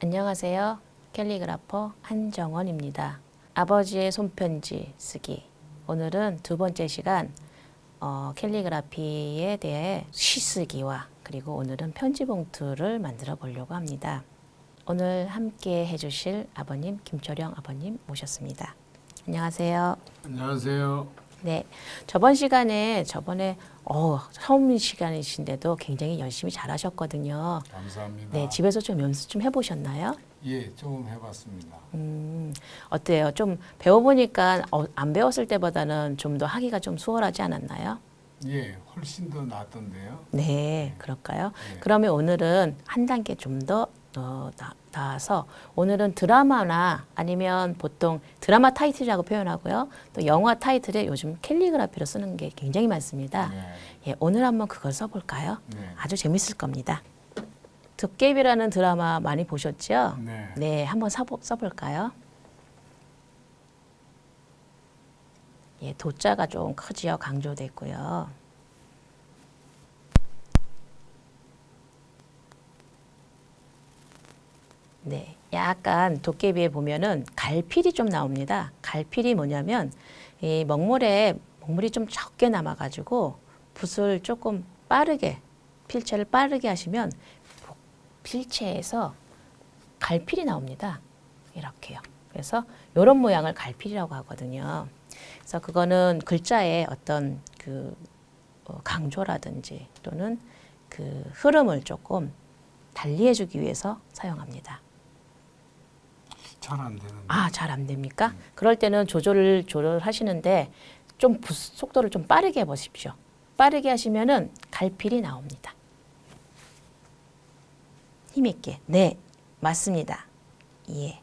안녕하세요. 캘리그라퍼 한정원입니다. 아버지의 손편지 쓰기. 오늘은 두 번째 시간 캘리그라피에 대해 시쓰기와 그리고 오늘은 편지 봉투를 만들어 보려고 합니다. 오늘 함께 해주실 아버님 김철영 아버님 모셨습니다. 안녕하세요. 안녕하세요. 네, 저번에 처음 시간이신데도 굉장히 열심히 잘하셨거든요. 감사합니다. 네, 집에서 좀 연습 좀 해보셨나요? 예, 조금 해봤습니다. 어때요? 좀 배워보니까 안 배웠을 때보다는 좀 더 하기가 좀 수월하지 않았나요? 예, 훨씬 더 낫던데요. 네, 그럴까요? 네. 그러면 오늘은 한 단계 좀 더 나아서 오늘은 드라마나 아니면 보통 드라마 타이틀이라고 표현하고요. 또 영화 타이틀에 요즘 캘리그라피로 쓰는 게 굉장히 많습니다. 네. 예, 오늘 한번 그걸 써볼까요? 네. 아주 재밌을 겁니다. 도깨비라는 드라마 많이 보셨죠? 네. 네, 한번 써볼까요? 예, 도자가 좀 크지요. 강조됐고요. 네, 약간 도깨비에 보면은 갈필이 좀 나옵니다. 갈필이 뭐냐면 이 먹물이 좀 적게 남아가지고 붓을 조금 빠르게 필체를 빠르게 하시면 필체에서 갈필이 나옵니다. 이렇게요. 그래서 이런 모양을 갈필이라고 하거든요. 그래서 그거는 글자의 어떤 그 강조라든지 또는 그 흐름을 조금 달리해주기 위해서 사용합니다. 잘 안 되는데. 아, 잘 안 됩니까? 그럴 때는 조절하시는데 좀 속도를 좀 빠르게 해보십시오. 빠르게 하시면은 갈필이 나옵니다. 힘있게. 네, 맞습니다. 예.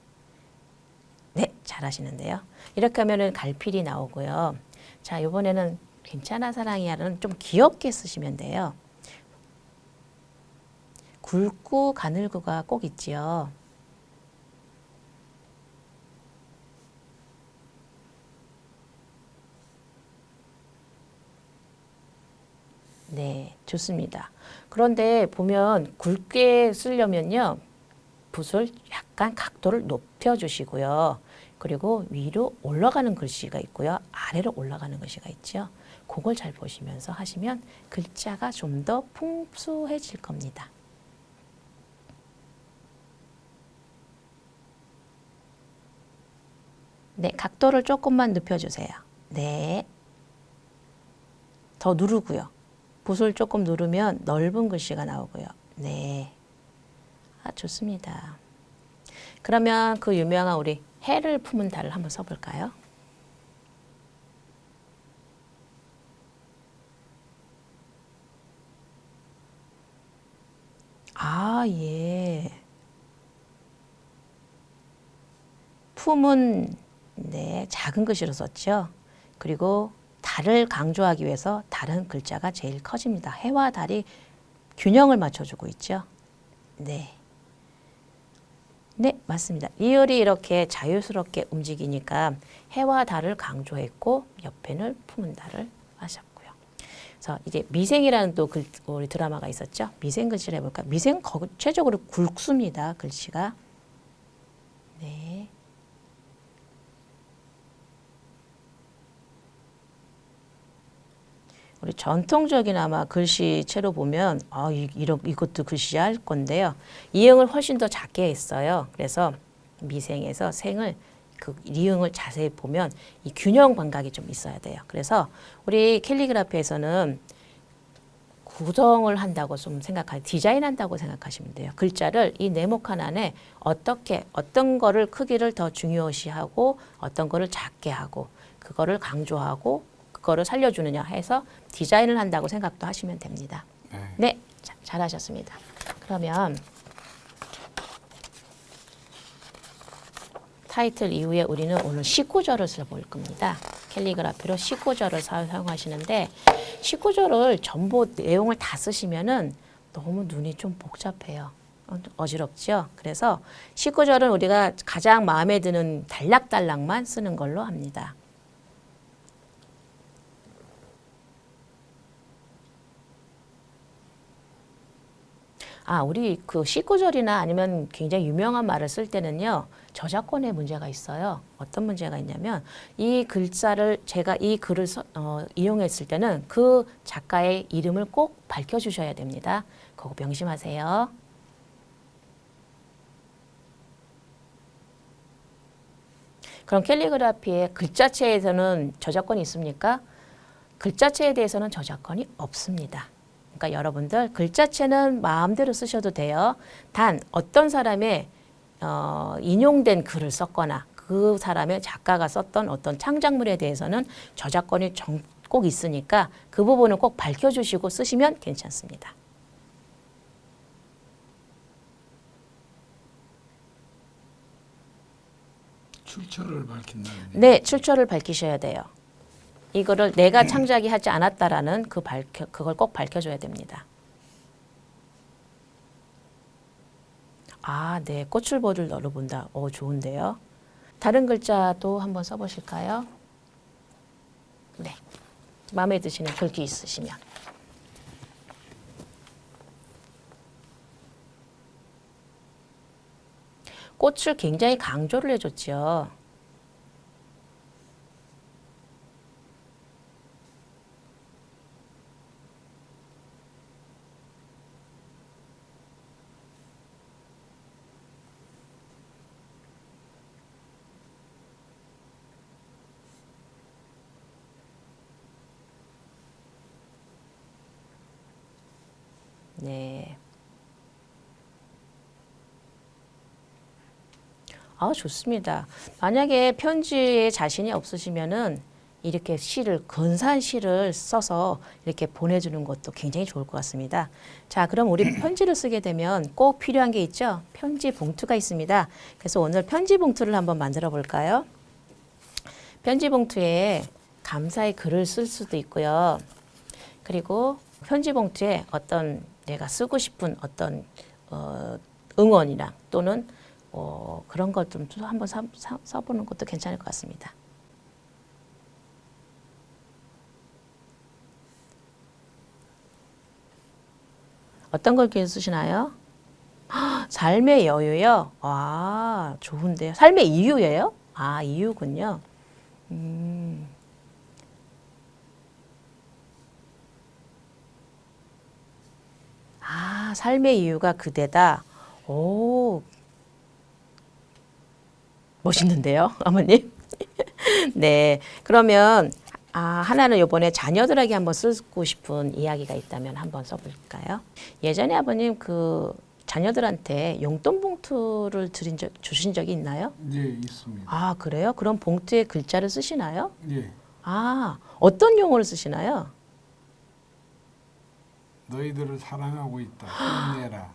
네, 잘하시는데요. 이렇게 하면은 갈필이 나오고요. 자, 이번에는 괜찮아 사랑이야는 좀 귀엽게 쓰시면 돼요. 굵고 가늘고가 꼭 있지요. 네, 좋습니다. 그런데 보면 굵게 쓰려면요. 붓을 약간 각도를 높여주시고요. 그리고 위로 올라가는 글씨가 있고요. 아래로 올라가는 글씨가 있죠. 그걸 잘 보시면서 하시면 글자가 좀 더 풍부해질 겁니다. 네, 각도를 조금만 높여주세요. 네. 더 누르고요. 붓을 조금 누르면 넓은 글씨가 나오고요. 네. 아, 좋습니다. 그러면 그 유명한 우리 해를 품은 달을 한번 써볼까요? 아, 예. 품은 네, 작은 글씨로 썼죠. 그리고 달을 강조하기 위해서 달은 글자가 제일 커집니다. 해와 달이 균형을 맞춰주고 있죠. 네. 네, 맞습니다. 리을이 이렇게 자유스럽게 움직이니까 해와 달을 강조했고 옆에는 품은 달을 하셨고요. 그래서 이제 미생이라는 또 우리 드라마가 있었죠. 미생 글씨를 해볼까? 미생 최적으로 굵습니다. 글씨가. 네. 우리 전통적인 아마 글씨체로 보면 이것도 글씨 할 건데요. 이응을 훨씬 더 작게 했어요. 그래서 미생에서 생을 그 리응을 자세히 보면 이 균형 감각이 좀 있어야 돼요. 그래서 우리 캘리그라피에서는 구성을 한다고 좀 디자인한다고 생각하시면 돼요. 글자를 이 네모칸 안에 어떤 거를 크기를 더 중요시하고 어떤 거를 작게 하고 그거를 강조하고 그거를 살려주느냐 해서 디자인을 한다고 생각도 하시면 됩니다. 네, 잘하셨습니다. 그러면 타이틀 이후에 우리는 오늘 19절을 써볼 겁니다. 캘리그라피로 19절을 사용하시는데 19절을 전부 내용을 다 쓰시면은 너무 눈이 좀 복잡해요. 어지럽죠? 그래서 19절은 우리가 가장 마음에 드는 단락단락만 쓰는 걸로 합니다. 우리 그 19절이나 아니면 굉장히 유명한 말을 쓸 때는요, 저작권에 문제가 있어요. 어떤 문제가 있냐면, 이 글자를, 제가 이 글을 이용했을 때는 그 작가의 이름을 꼭 밝혀주셔야 됩니다. 그거 명심하세요. 그럼 캘리그라피의 글자체에서는 저작권이 있습니까? 글자체에 대해서는 저작권이 없습니다. 그러니까 여러분들 글자체는 마음대로 쓰셔도 돼요. 단 어떤 사람의 인용된 글을 썼거나 그 사람의 작가가 썼던 어떤 창작물에 대해서는 저작권이 꼭 있으니까 그 부분을 꼭 밝혀주시고 쓰시면 괜찮습니다. 출처를 밝힌다는 얘기. 네, 출처를 밝히셔야 돼요. 이거를 내가 창작이 하지 않았다라는 그걸 꼭 밝혀줘야 됩니다. 네, 꽃을 널어본다. 좋은데요. 다른 글자도 한번 써보실까요? 네, 마음에 드시는 글귀 있으시면. 꽃을 굉장히 강조를 해줬죠. 네. 좋습니다. 만약에 편지에 자신이 없으시면은 이렇게 근사한 시를 써서 이렇게 보내주는 것도 굉장히 좋을 것 같습니다. 자, 그럼 우리 편지를 쓰게 되면 꼭 필요한 게 있죠? 편지 봉투가 있습니다. 그래서 오늘 편지 봉투를 한번 만들어 볼까요? 편지 봉투에 감사의 글을 쓸 수도 있고요. 그리고 편지 봉투에 어떤 내가 쓰고 싶은 어떤 응원이나 또는 그런 것 좀 한번 써보는 것도 괜찮을 것 같습니다. 어떤 걸 기억 쓰시나요? 삶의 여유요? 좋은데요. 삶의 이유예요? 이유군요. 삶의 이유가 그대다. 멋있는데요, 어머님? 네, 그러면 하나는 이번에 자녀들에게 한번 쓰고 싶은 이야기가 있다면 한번 써볼까요? 예전에 아버님 그 자녀들한테 용돈 봉투를 주신 적이 있나요? 예, 있습니다. 그래요? 그럼 봉투에 글자를 쓰시나요? 예, 어떤 용어를 쓰시나요? 너희들을 사랑하고 있다. 힘내라.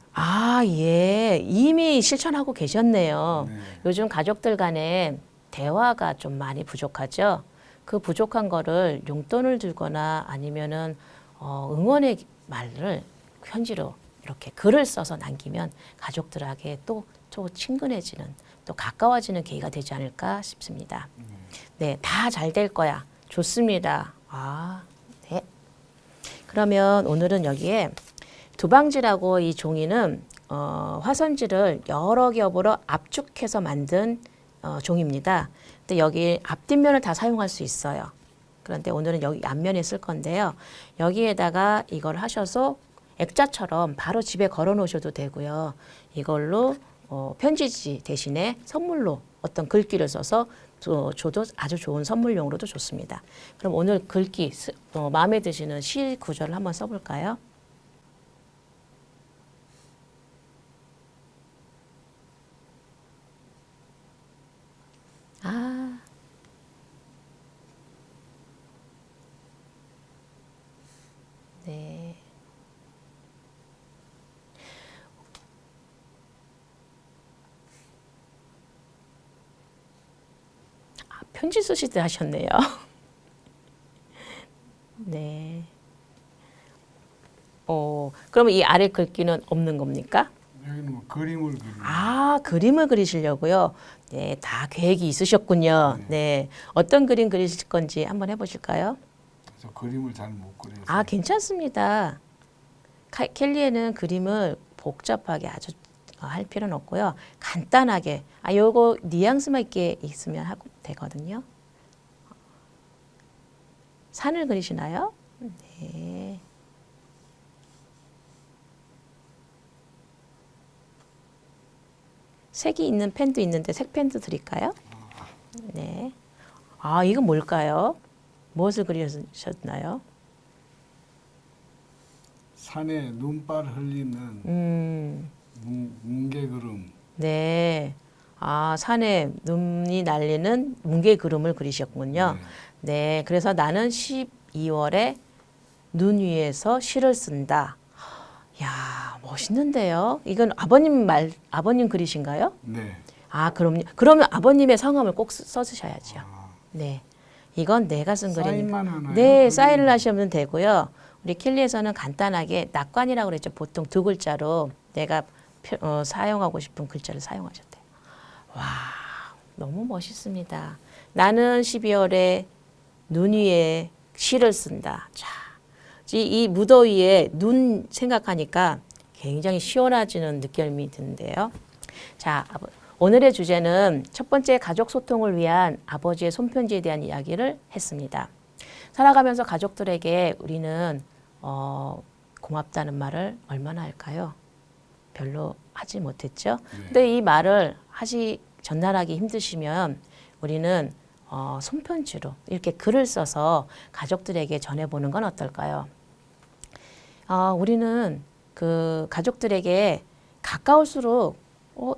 예. 이미 실천하고 계셨네요. 네. 요즘 가족들 간에 대화가 좀 많이 부족하죠. 그 부족한 거를 용돈을 들거나 아니면은 응원의 말을 편지로 이렇게 글을 써서 남기면 가족들에게 또 친근해지는 또 가까워지는 계기가 되지 않을까 싶습니다. 네, 다 잘 될 거야. 좋습니다. 네. 그러면 오늘은 여기에 두방지라고 이 종이는 화선지를 여러 겹으로 압축해서 만든 종입니다. 근데 여기 앞뒷면을 다 사용할 수 있어요. 그런데 오늘은 여기 앞면에 쓸 건데요. 여기에다가 이걸 하셔서 액자처럼 바로 집에 걸어 놓으셔도 되고요. 이걸로 편지지 대신에 선물로 어떤 글귀를 써서 줘도 아주 좋은 선물용으로도 좋습니다. 그럼 오늘 글귀 마음에 드시는 시 구절을 한번 써볼까요? 네. 편지 쓰실 때 하셨네요. 네. 그러면 이 아래 글귀는 없는 겁니까? 여기는 뭐 그림을 그리는. 그림을 그리시려고요. 네, 다 계획이 있으셨군요. 네. 어떤 그림 그리실 건지 한번 해보실까요? 저 그림을 잘 못 그려서. 괜찮습니다. 켈리에는 그림을 복잡하게 아주 할 필요는 없고요. 간단하게 요거 뉘앙스만 있게 있으면 하고 되거든요. 산을 그리시나요? 네. 색이 있는 펜도 있는데 색펜도 드릴까요? 네. 이건 뭘까요? 무엇을 그리셨나요? 산에 눈발 흘리는 뭉게구름. 네. 산에 눈이 날리는 뭉게구름을 그리셨군요. 네. 그래서 나는 12월에 눈 위에서 시를 쓴다. 야, 멋있는데요. 이건 아버님 그리신가요? 네. 그럼요. 그러면 아버님의 성함을 꼭 써주셔야죠. 네. 이건 내가 쓴 그림. 사인만 하나요? 네, 사인을 하시면 되고요. 우리 킬리에서는 간단하게 낙관이라고 그랬죠. 보통 두 글자로 내가 사용하고 싶은 글자를 사용하셨대요. 와, 너무 멋있습니다. 나는 12월에 눈 위에 시를 쓴다. 자, 이 무더위에 눈 생각하니까 굉장히 시원해지는 느낌이 드는데요. 자, 오늘의 주제는 첫 번째 가족 소통을 위한 아버지의 손편지에 대한 이야기를 했습니다. 살아가면서 가족들에게 우리는 고맙다는 말을 얼마나 할까요? 별로 하지 못했죠. 근데 이 말을 전달하기 힘드시면 우리는 손편지로 이렇게 글을 써서 가족들에게 전해보는 건 어떨까요? 우리는 그 가족들에게 가까울수록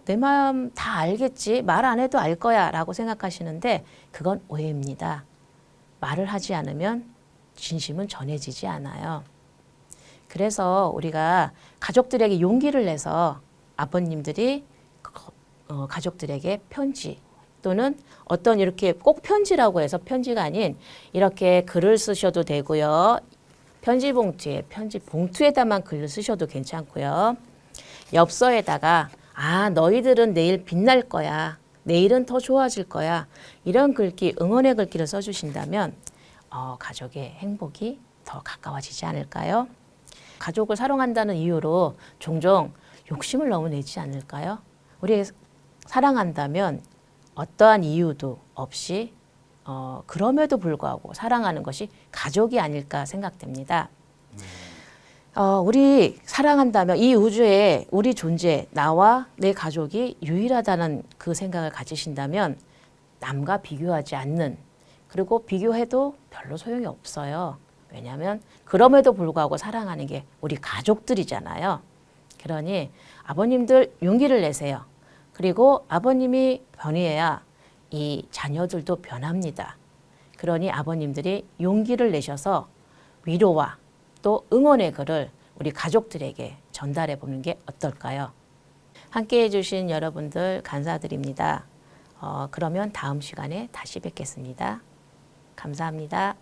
내 마음 다 알겠지, 말 안 해도 알 거야 라고 생각하시는데 그건 오해입니다. 말을 하지 않으면 진심은 전해지지 않아요. 그래서 우리가 가족들에게 용기를 내서 아버님들이 가족들에게 편지 또는 어떤 이렇게 꼭 편지라고 해서 편지가 아닌 이렇게 글을 쓰셔도 되고요. 편지 봉투에다만 글을 쓰셔도 괜찮고요. 엽서에다가 너희들은 내일 빛날 거야. 내일은 더 좋아질 거야. 이런 글귀, 응원의 글귀를 써주신다면 가족의 행복이 더 가까워지지 않을까요? 가족을 사랑한다는 이유로 종종 욕심을 너무 내지 않을까요? 우리 사랑한다면 어떠한 이유도 없이 그럼에도 불구하고 사랑하는 것이 가족이 아닐까 생각됩니다. 우리 사랑한다면 이 우주에 우리 존재, 나와 내 가족이 유일하다는 그 생각을 가지신다면 남과 비교하지 않는, 그리고 비교해도 별로 소용이 없어요. 왜냐하면 그럼에도 불구하고 사랑하는 게 우리 가족들이잖아요. 그러니 아버님들 용기를 내세요. 그리고 아버님이 변해야 이 자녀들도 변합니다. 그러니 아버님들이 용기를 내셔서 위로와 또 응원의 글을 우리 가족들에게 전달해 보는 게 어떨까요? 함께 해주신 여러분들 감사드립니다. 그러면 다음 시간에 다시 뵙겠습니다. 감사합니다.